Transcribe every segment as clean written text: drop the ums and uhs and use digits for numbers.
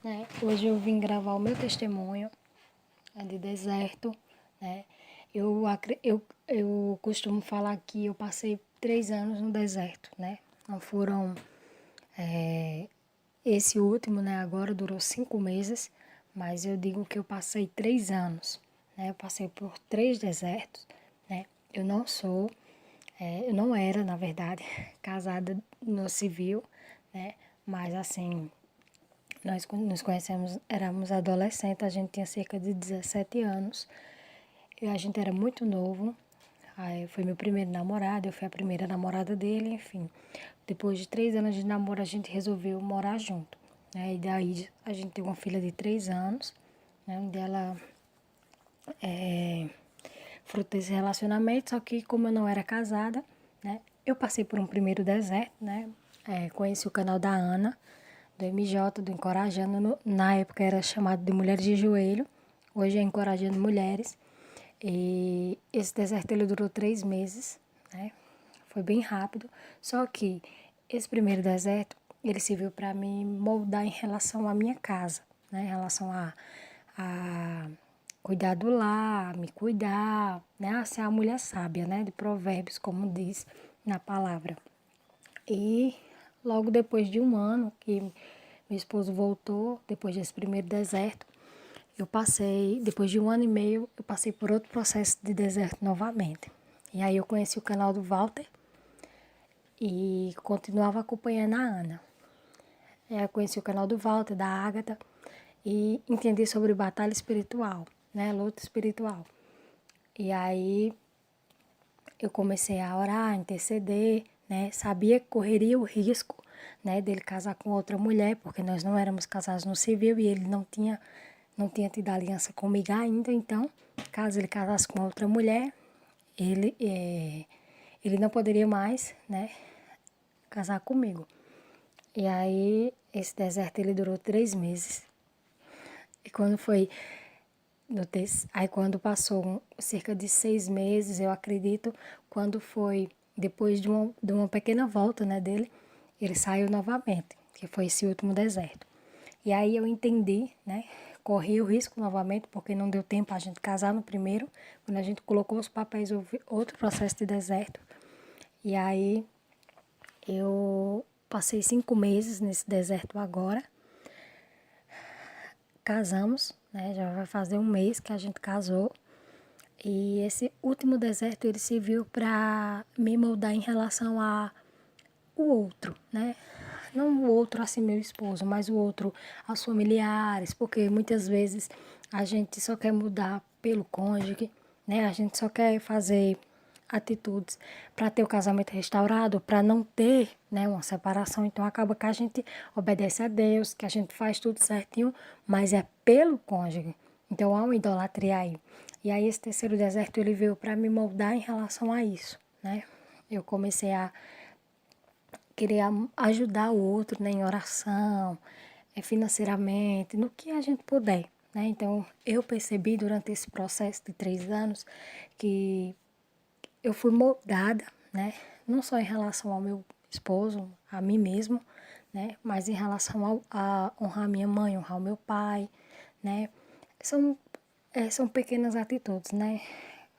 né? Hoje eu vim gravar o meu testemunho de deserto, né? Eu costumo falar que eu passei 3 anos no deserto, né? Não foram... esse último, né, agora durou 5 meses, mas eu digo que eu passei 3 anos, né? Eu passei por 3 desertos, né? Eu não sou, eu não era, na verdade, casada no civil, né? Mas assim, nós nos conhecemos, éramos adolescentes, a gente tinha cerca de 17 anos. E a gente era muito novo. Aí foi meu primeiro namorado, eu fui a primeira namorada dele, enfim. Depois de 3 anos de namoro, a gente resolveu morar junto, né? E daí a gente tem uma filha de 3 anos, né? Onde ela é fruto desse relacionamento, só que como eu não era casada, né? Eu passei por um primeiro deserto, né? Conheci o canal da Ana, do MJ, do Encorajando. Na época era chamado de Mulheres de Joelho, hoje é Encorajando Mulheres. E esse deserto ele durou 3 meses, né? Foi bem rápido. Só que esse primeiro deserto, ele serviu para me moldar em relação à minha casa, né? Em relação a cuidar do lar, me cuidar, né? A ser a mulher sábia, né? De Provérbios, como diz na palavra. E logo depois de um ano que meu esposo voltou, depois desse primeiro deserto, depois de 1 ano e meio, eu passei por outro processo de deserto novamente. E aí eu conheci o canal do Walter e continuava acompanhando a Ana. E aí eu conheci o canal do Walter, da Ágata, e entendi sobre batalha espiritual, né, luta espiritual. E aí eu comecei a orar, a interceder, né, sabia que correria o risco, né, dele casar com outra mulher, porque nós não éramos casados no civil e ele não tinha tido aliança comigo ainda, então, caso ele casasse com outra mulher, ele não poderia mais, né, casar comigo. E aí, esse deserto ele durou 3 meses. E quando foi, aí quando passou cerca de 6 meses, eu acredito, quando foi depois de uma pequena volta, né, dele, ele saiu novamente, que foi esse último deserto. E aí eu entendi, né? Corri o risco novamente, porque não deu tempo a gente casar no primeiro. Quando a gente colocou os papéis, houve outro processo de deserto. E aí eu passei 5 meses nesse deserto agora. Casamos, né? Já vai fazer um mês que a gente casou. E esse último deserto, ele serviu para me moldar em relação a o outro, né? Não o outro assim, meu esposo, mas o outro aos familiares, porque muitas vezes a gente só quer mudar pelo cônjuge, né? A gente só quer fazer atitudes para ter o casamento restaurado, para não ter, né, uma separação. Então acaba que a gente obedece a Deus, que a gente faz tudo certinho, mas é pelo cônjuge. Então há uma idolatria aí. E aí esse terceiro deserto ele veio para me moldar em relação a isso, né? Eu comecei a querer ajudar o outro, né, em oração, financeiramente, no que a gente puder, né? Então, eu percebi durante esse processo de 3 anos que eu fui moldada, né? Não só em relação ao meu esposo, a mim mesmo, né? Mas em relação a honrar minha mãe, honrar o meu pai, né? São pequenas atitudes, né?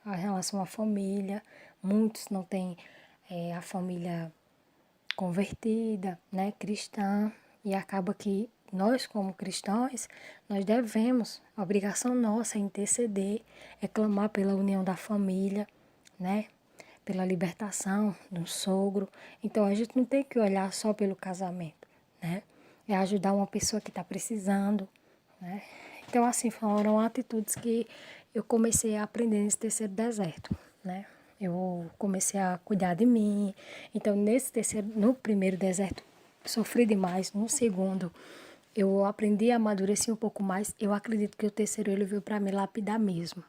Em relação à família, muitos não têm a família convertida, né, cristã, e acaba que nós, como cristãos, nós devemos, a obrigação nossa é interceder, é clamar pela união da família, né, pela libertação do sogro. Então a gente não tem que olhar só pelo casamento, né, é ajudar uma pessoa que está precisando, né. Então assim foram atitudes que eu comecei a aprender nesse terceiro deserto, né. Eu comecei a cuidar de mim. Então, no primeiro deserto, sofri demais. No segundo, eu aprendi a amadurecer um pouco mais. Eu acredito que o terceiro ele veio para me lapidar mesmo.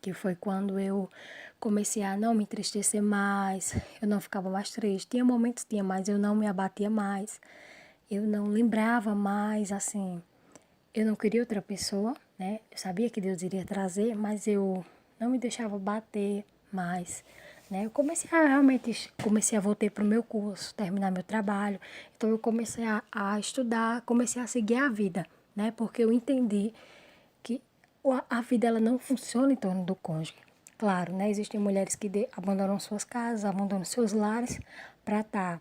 Que foi quando eu comecei a não me entristecer mais. Eu não ficava mais triste. Tinha momentos, mas eu não me abatia mais. Eu não lembrava mais, assim. Eu não queria outra pessoa, né? Eu sabia que Deus iria trazer, mas eu não me deixava bater mais, né? Eu comecei a voltar para o meu curso, terminar meu trabalho. Então eu comecei a estudar, comecei a seguir a vida, né? Porque eu entendi que a vida ela não funciona em torno do cônjuge. Claro, né? Existem mulheres que abandonam suas casas, abandonam seus lares para estar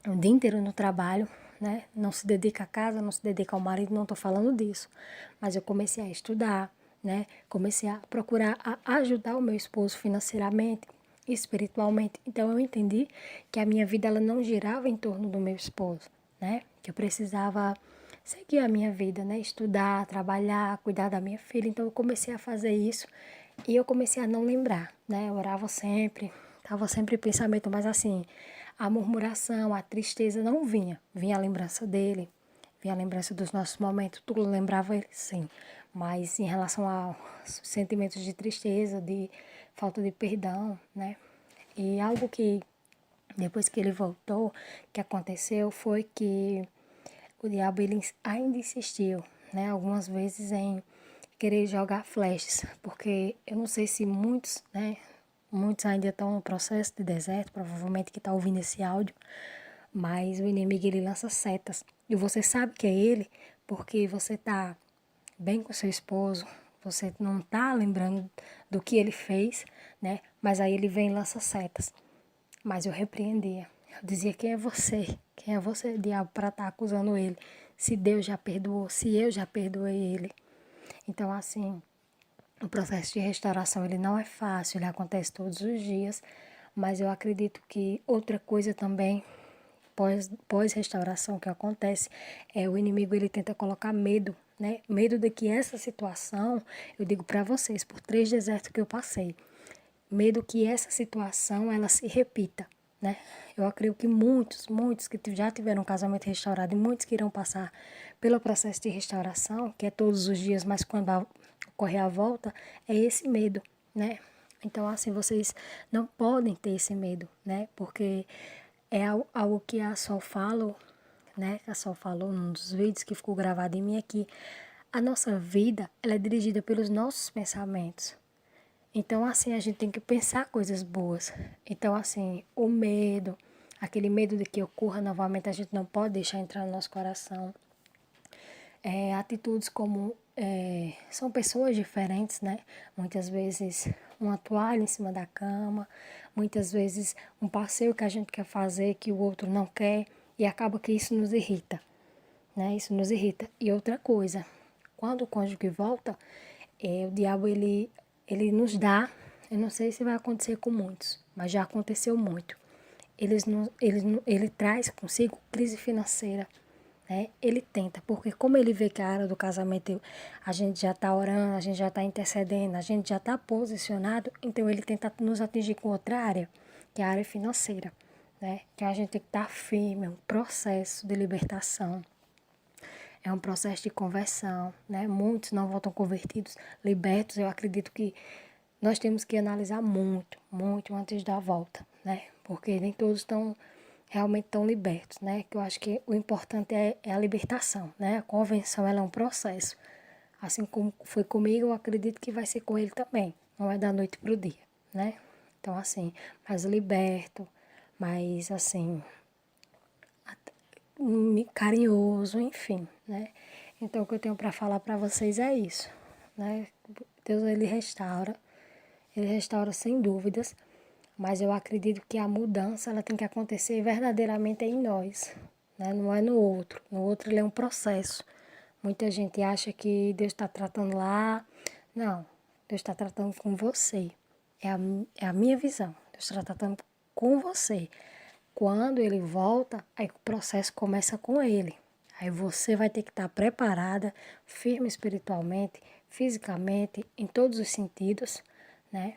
o dia inteiro no trabalho, né? Não se dedica à casa, não se dedica ao marido, não estou falando disso. Mas eu comecei a estudar, né? Comecei a procurar ajudar o meu esposo financeiramente, espiritualmente. Então eu entendi que a minha vida ela não girava em torno do meu esposo, né? Que eu precisava seguir a minha vida, né? Estudar, trabalhar, cuidar da minha filha. Então eu comecei a fazer isso e eu comecei a não lembrar, né? Eu orava sempre, estava sempre em pensamento, mas assim, a murmuração, a tristeza não vinha. Vinha a lembrança dele, vinha a lembrança dos nossos momentos, tudo lembrava ele, sim. Mas em relação aos sentimentos de tristeza, de falta de perdão, né? E algo que, depois que ele voltou, que aconteceu foi que o diabo ele ainda insistiu, né? Algumas vezes em querer jogar flechas, porque eu não sei se muitos, né? Muitos ainda estão no processo de deserto, provavelmente que está ouvindo esse áudio, mas o inimigo ele lança setas. E você sabe que é ele, porque você está bem com seu esposo, você não está lembrando do que ele fez, né? Mas aí ele vem e lança setas. Mas eu repreendia. Eu dizia, quem é você? Quem é você, diabo, para estar acusando ele? Se Deus já perdoou, se eu já perdoei ele. Então, assim, o processo de restauração ele não é fácil, ele acontece todos os dias, mas eu acredito que outra coisa também pós-restauração que acontece é o inimigo ele tenta colocar medo, né? Medo de que essa situação, eu digo para vocês, por 3 desertos que eu passei, medo que essa situação ela se repita, né? Eu acredito que muitos que já tiveram um casamento restaurado e muitos que irão passar pelo processo de restauração, que é todos os dias, mas quando ocorre a volta, é esse medo, né? Então, assim, vocês não podem ter esse medo, né? Porque é algo que a Sol falou, né? A Sol falou num dos vídeos que ficou gravado em mim aqui. A nossa vida, ela é dirigida pelos nossos pensamentos. Então, assim, a gente tem que pensar coisas boas. Então, assim, o medo, aquele medo de que ocorra novamente, a gente não pode deixar entrar no nosso coração. Atitudes como são pessoas diferentes, né? Muitas vezes uma toalha em cima da cama, muitas vezes um passeio que a gente quer fazer que o outro não quer e acaba que isso nos irrita, né? Isso nos irrita. E outra coisa, quando o cônjuge volta, o diabo ele nos dá, eu não sei se vai acontecer com muitos, mas já aconteceu muito. Ele traz consigo crise financeira, né? Ele tenta, porque como ele vê que a área do casamento a gente já está orando, a gente já está intercedendo, a gente já está posicionado, então ele tenta nos atingir com outra área, que é a área financeira, né? Que a gente tem que estar firme, é um processo de libertação. É um processo de conversão, né? Muitos não voltam convertidos, libertos. Eu acredito que nós temos que analisar muito antes da volta, né? Porque nem todos estão realmente tão libertos, né? Que eu acho que o importante é a libertação, né? A convenção ela é um processo. Assim como foi comigo, eu acredito que vai ser com ele também. Não é da noite pro dia, né? Então, assim, mais liberto, mais, assim, carinhoso, enfim, né? Então, o que eu tenho para falar para vocês é isso, né? Deus, ele restaura sem dúvidas, mas eu acredito que a mudança, ela tem que acontecer verdadeiramente em nós, né? Não é no outro. No outro, ele é um processo. Muita gente acha que Deus está tratando lá. Não, Deus está tratando com você. É a minha visão. Deus está tratando com você. Quando ele volta, aí o processo começa com ele. Aí você vai ter que estar preparada, firme espiritualmente, fisicamente, em todos os sentidos, né?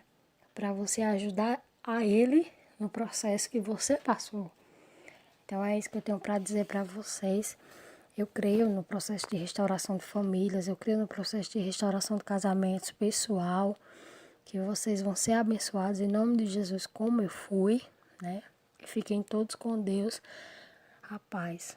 Para você ajudar a ele no processo que você passou. Então é isso que eu tenho para dizer para vocês. Eu creio no processo de restauração de famílias, eu creio no processo de restauração de casamentos pessoal, que vocês vão ser abençoados em nome de Jesus como eu fui, né? Fiquem todos com Deus. A paz.